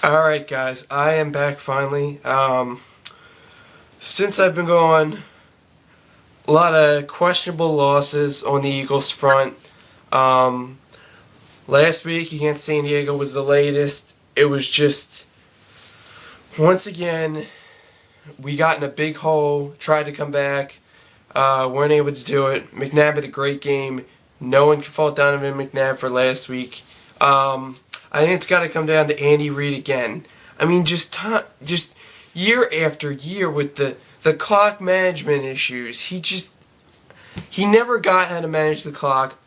Alright guys, I am back finally. Since I've been gone, a lot of questionable losses on the Eagles front. Um, Last week against San Diego was the latest. It was just, once again, we got in a big hole, tried to come back, weren't able to do it. McNabb had a great game. No one can fault Donovan McNabb for last week. I think it's got to come down to Andy Reid again. I mean, just year after year with the clock management issues. He never got how to manage the clock.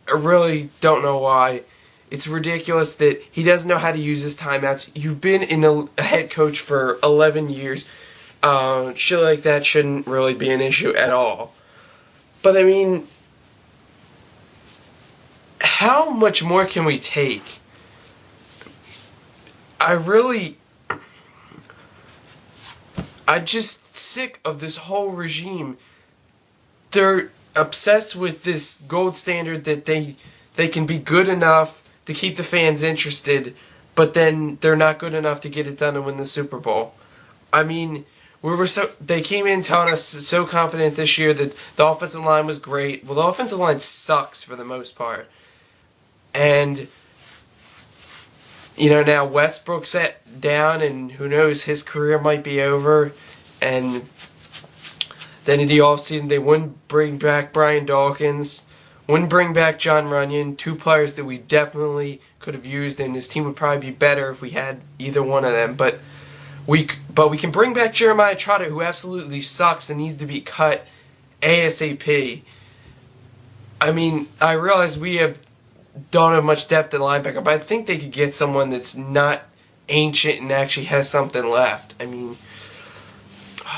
I really don't know why. It's ridiculous that he doesn't know how to use his timeouts. You've been in a head coach for 11 years. Shit like that shouldn't really be an issue at all. But I mean, how much more can we take? I I'm just sick of this whole regime. They're obsessed with this gold standard that they can be good enough to keep the fans interested, but then they're not good enough to get it done and win the Super Bowl. I mean, they came in telling us so confident this year that the offensive line was great. Well, the offensive line sucks for the most part. And now Westbrook's down, and who knows, his career might be over. And then in the offseason, they wouldn't bring back Brian Dawkins, wouldn't bring back John Runyon, two players that we definitely could have used, and this team would probably be better if we had either one of them. But we can bring back Jeremiah Trotter, who absolutely sucks and needs to be cut ASAP. I mean, I realize we don't have much depth at linebacker, but I think they could get someone that's not ancient and actually has something left. I mean,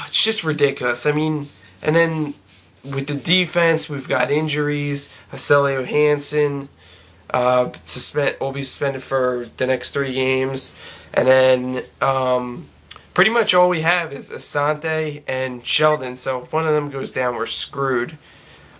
it's just ridiculous. I mean, and then with the defense, we've got injuries. Acelio Hansen will be suspended for the next 3 games, and then pretty much all we have is Asante and Sheldon. So if one of them goes down, we're screwed.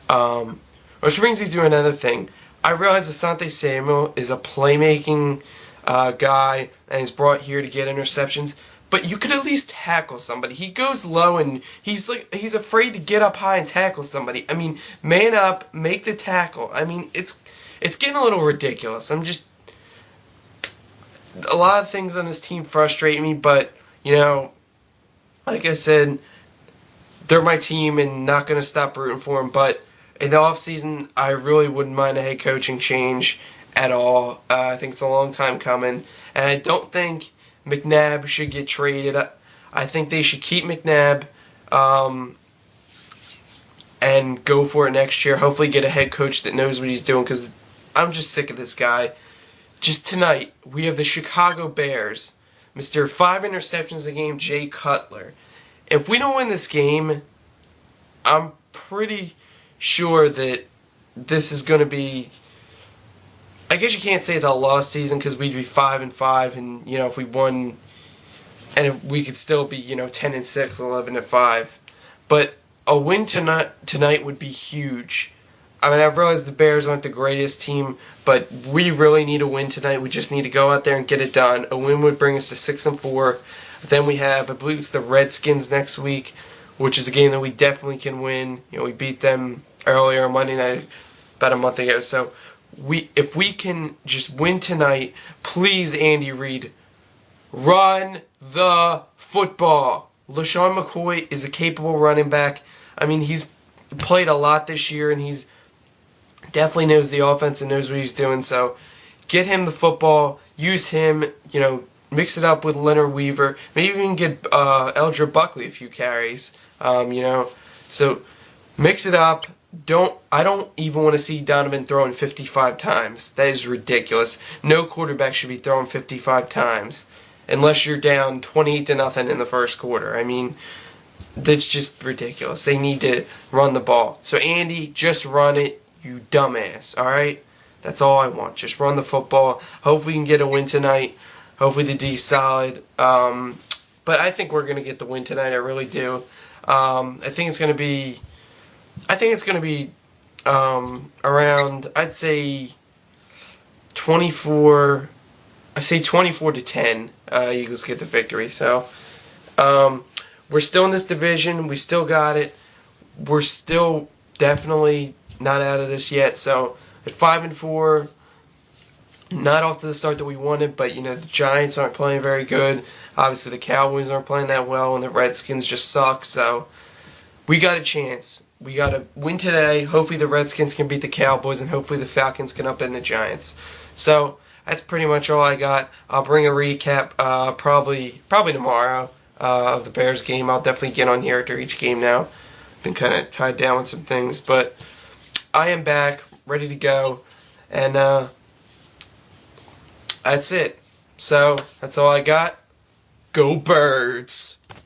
Which brings me to another thing. I realize Asante Samuel is a playmaking guy and is brought here to get interceptions, but you could at least tackle somebody. He goes low and he's afraid to get up high and tackle somebody. I mean, man up, make the tackle. I mean, it's getting a little ridiculous. A lot of things on this team frustrate me, but like I said, they're my team and not going to stop rooting for them. But in the offseason, I really wouldn't mind a head coaching change at all. I think it's a long time coming. And I don't think McNabb should get traded. I think they should keep McNabb and go for it next year. Hopefully get a head coach that knows what he's doing, because I'm just sick of this guy. Just tonight, we have the Chicago Bears. Mr. 5 interceptions a game, Jay Cutler. If we don't win this game, I'm pretty sure that this is going to be, I guess you can't say it's a lost season because we'd be 5-5, and if we won, and if we could still be 10-6, 11-5, but a win tonight would be huge. I mean, I realize the Bears aren't the greatest team, but we really need a win tonight. We just need to go out there and get it done. A win would bring us to 6-4. Then we have, I believe it's the Redskins next week, which is a game that we definitely can win. We beat them earlier on Monday night about a month ago. So if we can just win tonight, please, Andy Reid, run the football. LaShawn McCoy is a capable running back. I mean, he's played a lot this year, and he's definitely knows the offense and knows what he's doing. So get him the football, use him, mix it up with Leonard Weaver, maybe even get Eldra Buckley a few carries, So mix it up. I don't even want to see Donovan throwing 55 times. That is ridiculous. No quarterback should be throwing 55 times unless you're down 28-0 in the first quarter. I mean, that's just ridiculous. They need to run the ball. So Andy, just run it, you dumbass. All right? That's all I want. Just run the football. Hopefully we can get a win tonight. Hopefully the D's solid. But I think we're going to get the win tonight. I really do. I think it's going to be around, I'd say, 24 I say 24-10. Eagles get the victory. So we're still in this division. We still got it. We're still definitely not out of this yet. So at 5-4, not off to the start that we wanted. But the Giants aren't playing very good. Obviously, the Cowboys aren't playing that well, and the Redskins just suck. So we got a chance. We got to win today. Hopefully the Redskins can beat the Cowboys, and hopefully the Falcons can upend the Giants. So that's pretty much all I got. I'll bring a recap probably tomorrow of the Bears game. I'll definitely get on here after each game now. Been kind of tied down with some things, but I am back, ready to go, and that's it. So that's all I got. Go Birds!